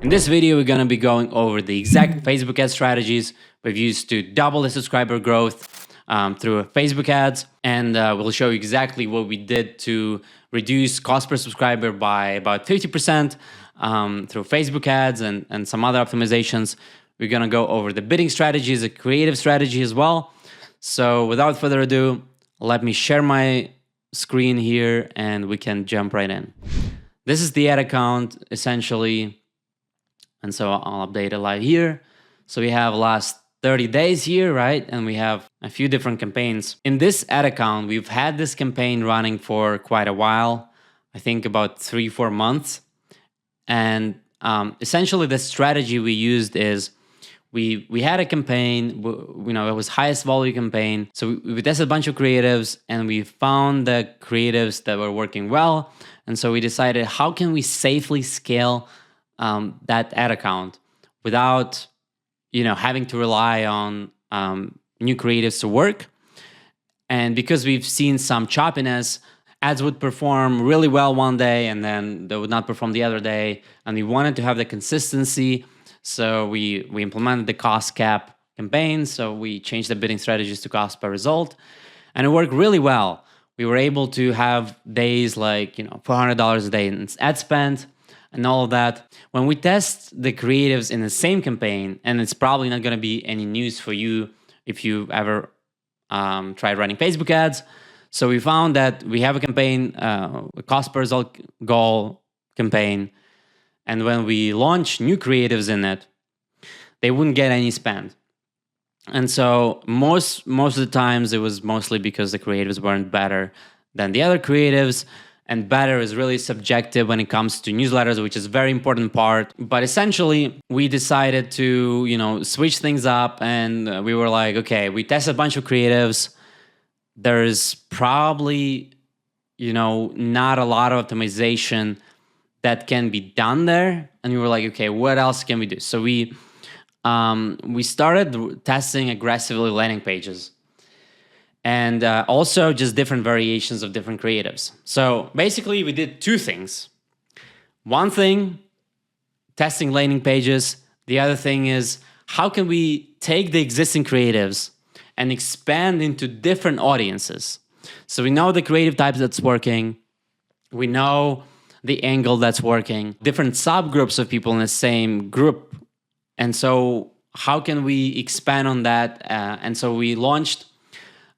In this video, we're going to be going over the exact Facebook ad strategies we've used to double the subscriber growth through Facebook ads. And we'll show you exactly what we did to reduce cost per subscriber by about 50% through Facebook ads and some other optimizations. We're going to go over the bidding strategies, a creative strategy as well. So without further ado, let me share my screen here and we can jump right in. This is the ad account essentially. And so I'll update it live here. So we have last 30 days here, right? And we have a few different campaigns. In this ad account, we've had this campaign running for quite a while. I think about 3-4 months. And essentially the strategy we used is we had a campaign, it was highest volume campaign. So we tested a bunch of creatives and we found the creatives that were working well. And so we decided, how can we safely scale that ad account without, having to rely on new creatives to work. And because we've seen some choppiness, ads would perform really well one day and then they would not perform the other day. And we wanted to have the consistency. So we implemented the cost cap campaign. So we changed the bidding strategies to cost per result. And it worked really well. We were able to have days like, $400 a day in ad spend and all of that. When we test the creatives in the same campaign, and it's probably not going to be any news for you if you ever tried running Facebook ads. So we found that we have a campaign, a cost per result goal campaign. And when we launch new creatives in it, they wouldn't get any spend. And so most of the times it was mostly because the creatives weren't better than the other creatives. And better is really subjective when it comes to newsletters, which is a very important part. But essentially, we decided to, switch things up. And we were like, okay, we tested a bunch of creatives. There's probably, not a lot of optimization that can be done there. And we were like, okay, what else can we do? So we started testing aggressively landing pages. And also just different variations of different creatives. So basically we did two things. One thing, testing landing pages. The other thing is, how can we take the existing creatives and expand into different audiences? So we know the creative types that's working. We know the angle that's working. Different subgroups of people in the same group. And so how can we expand on that? And so we launched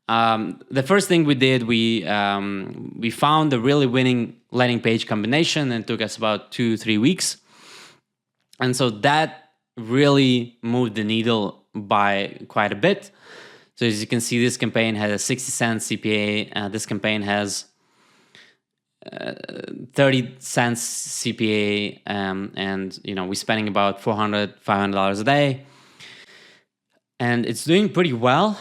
the first thing we did, we found a really winning landing page combination, and it took us about 2-3 weeks. And so that really moved the needle by quite a bit. So as you can see, this campaign has a 60-cent CPA. This campaign has 30 cents CPA, and we're spending about $400-$500 a day, and it's doing pretty well.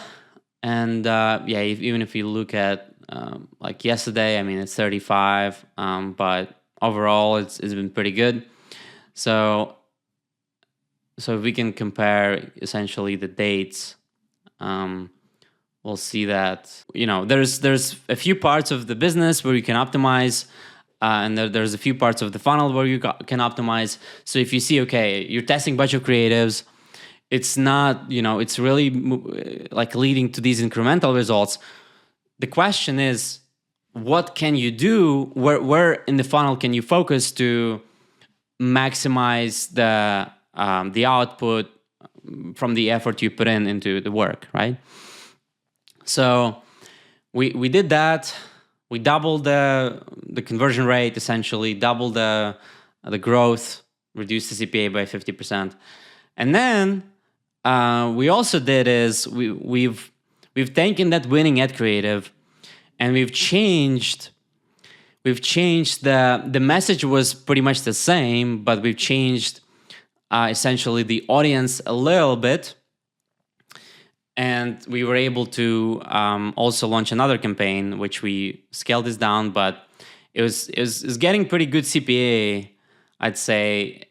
And even if you look at like yesterday, I mean, it's 35, but overall it's been pretty good. So if we can compare essentially the dates, we'll see that there's a few parts of the business where you can optimize, and there's a few parts of the funnel where you can optimize. So if you see, okay, you're testing a bunch of creatives, it's not, it's really like leading to these incremental results. The question is, what can you do? Where in the funnel can you focus to maximize the output from the effort you put into the work, right? So we did that. We doubled the conversion rate, essentially doubled the growth, reduced the CPA by 50%, and then we also did is we've taken that winning ad creative and we've changed the message was pretty much the same, but we've changed essentially the audience a little bit, and we were able to also launch another campaign, which we scaled this down, but it was getting pretty good CPA, I'd say,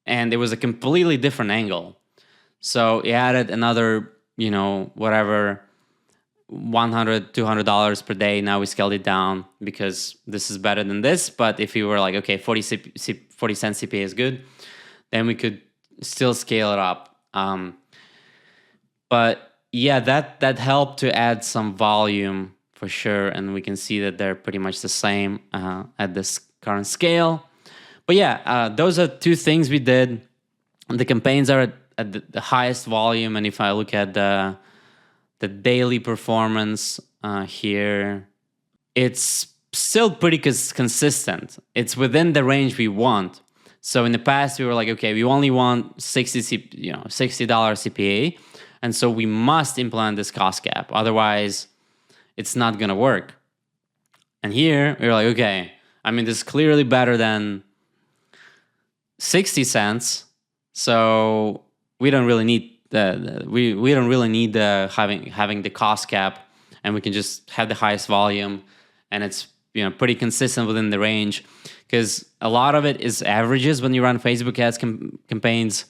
and it was a completely different angle. So it added another, $100, $200 per day. Now we scaled it down because this is better than this. But if you were like, okay, 40 cents CPA is good, then we could still scale it up. But yeah, that helped to add some volume for sure, and we can see that they're pretty much the same at this current scale. But yeah, those are two things we did. The campaigns are at the highest volume, and if I look at the daily performance here, it's still pretty consistent. It's within the range we want. So in the past, we were like, okay, we only want $60 CPA, and so we must implement this cost cap. Otherwise, it's not gonna work. And here, we're like, okay, I mean, this is clearly better than 60 cents. So we don't really need we don't really need having the cost cap, and we can just have the highest volume, and it's pretty consistent within the range, because a lot of it is averages. When you run Facebook ads campaigns,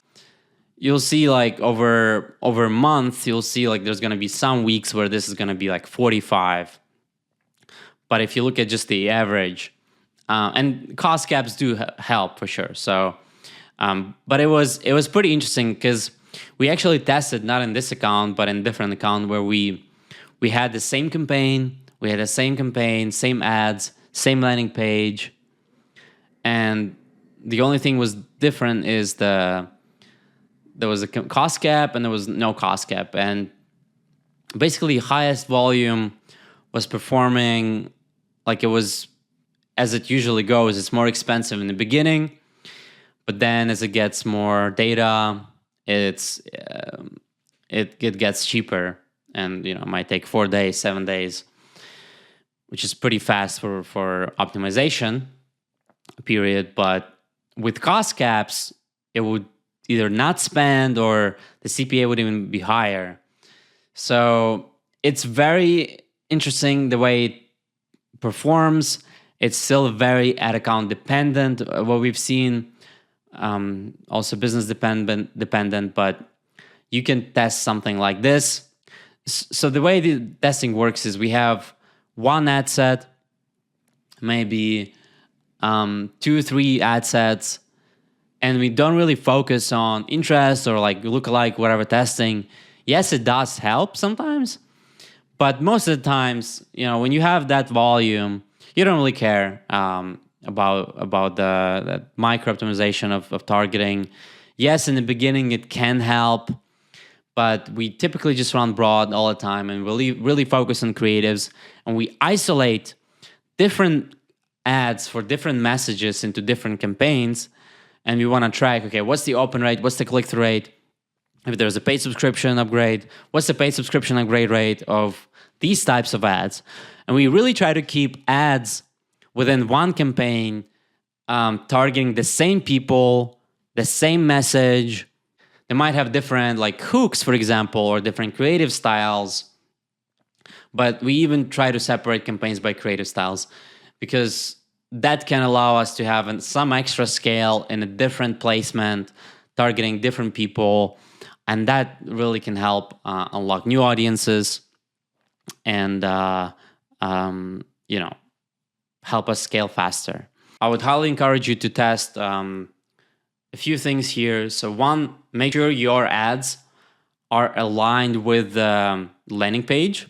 you'll see like over a month, you'll see like there's going to be some weeks where this is going to be like 45. But if you look at just the average, and cost caps do help for sure. So, but it was pretty interesting, because we actually tested, not in this account, but in different account, where we had the same campaign, same ads, same landing page, and the only thing was different is there was a cost cap and there was no cost cap, and basically highest volume was performing like it was as it usually goes. It's more expensive in the beginning, but then as it gets more data, it gets cheaper, and it might take 4 days, 7 days, which is pretty fast for optimization period. But with cost caps, it would either not spend, or the CPA would even be higher. So it's very interesting the way it performs. It's still very ad account dependent, what we've seen, also business dependent, but you can test something like this. So the way the testing works is we have one ad set, maybe 2-3 ad sets, and we don't really focus on interest or like lookalike, whatever testing. Yes, it does help sometimes, but most of the times, when you have that volume, you don't really care about the micro optimization of targeting. Yes, in the beginning it can help, but we typically just run broad all the time and really focus on creatives, and we isolate different ads for different messages into different campaigns, and we want to track, okay, what's the open rate, what's the click-through rate, if there's a paid subscription upgrade, what's the paid subscription upgrade rate of these types of ads. And we really try to keep ads within one campaign, targeting the same people, the same message. They might have different like hooks, for example, or different creative styles. But we even try to separate campaigns by creative styles, because that can allow us to have some extra scale in a different placement, targeting different people. And that really can help unlock new audiences and, help us scale faster. I would highly encourage you to test a few things here. So one, make sure your ads are aligned with the landing page.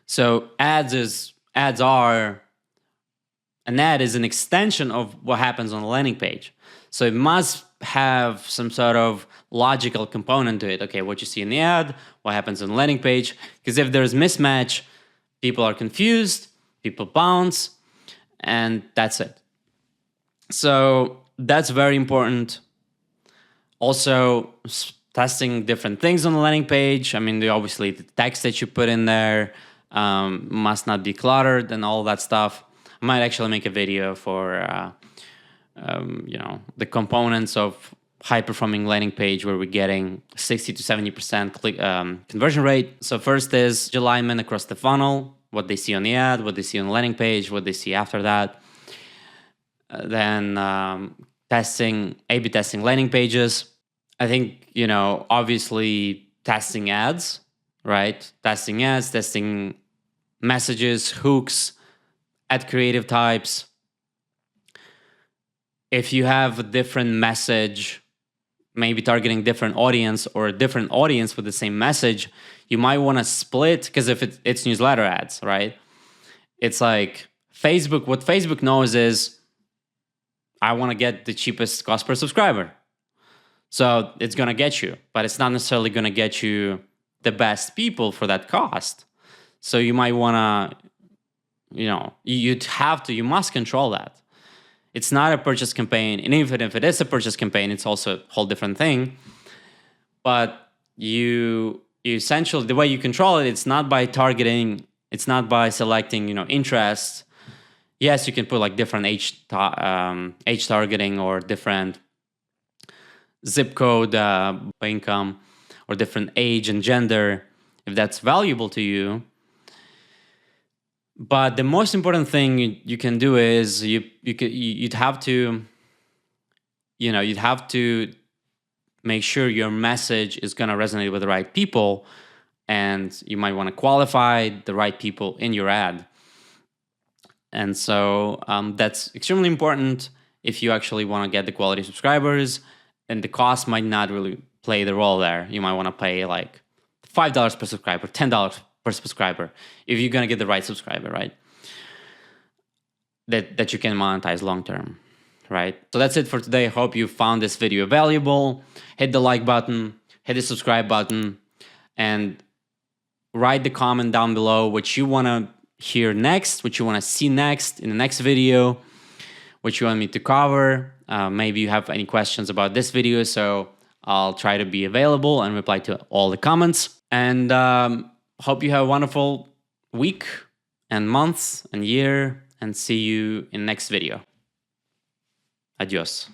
So an ad is an extension of what happens on the landing page. So it must have some sort of logical component to it. Okay, what you see in the ad, what happens on the landing page. Because if there's mismatch, people are confused, people bounce, and that's it. So that's very important. Also, testing different things on the landing page. I mean, obviously the text that you put in there must not be cluttered and all that stuff. I might actually make a video for the components of high-performing landing page where we're getting 60 to 70% conversion rate. So first is alignment across the funnel, what they see on the ad, what they see on the landing page, what they see after that. Then A/B testing landing pages. I think, obviously testing ads, right? Testing ads, testing messages, hooks, ad creative types. if you have a different message, maybe targeting different audience or a different audience with the same message, you might want to split, because if it's newsletter ads, right? It's like Facebook, what Facebook knows is I want to get the cheapest cost per subscriber. So it's going to get you, but it's not necessarily going to get you the best people for that cost. So you might want to, you must control that. It's not a purchase campaign. And even if it is a purchase campaign, it's also a whole different thing. But you essentially, the way you control it, it's not by targeting, it's not by selecting, interest. Yes, you can put like different age targeting or different zip code income or different age and gender, if that's valuable to you. But the most important thing you can do is you'd have to make sure your message is going to resonate with the right people, and you might want to qualify the right people in your ad. And so that's extremely important if you actually want to get the quality subscribers, and the cost might not really play the role there. You might want to pay like $5 per subscriber, $10 per subscriber, if you're going to get the right subscriber, right? That you can monetize long-term, right? So that's it for today. I hope you found this video valuable. Hit the like button, hit the subscribe button, and write the comment down below what you want to hear next, what you want to see next in the next video, what you want me to cover. Maybe you have any questions about this video, so I'll try to be available and reply to all the comments. And hope you have a wonderful week and month and year, and see you in the next video. Adios.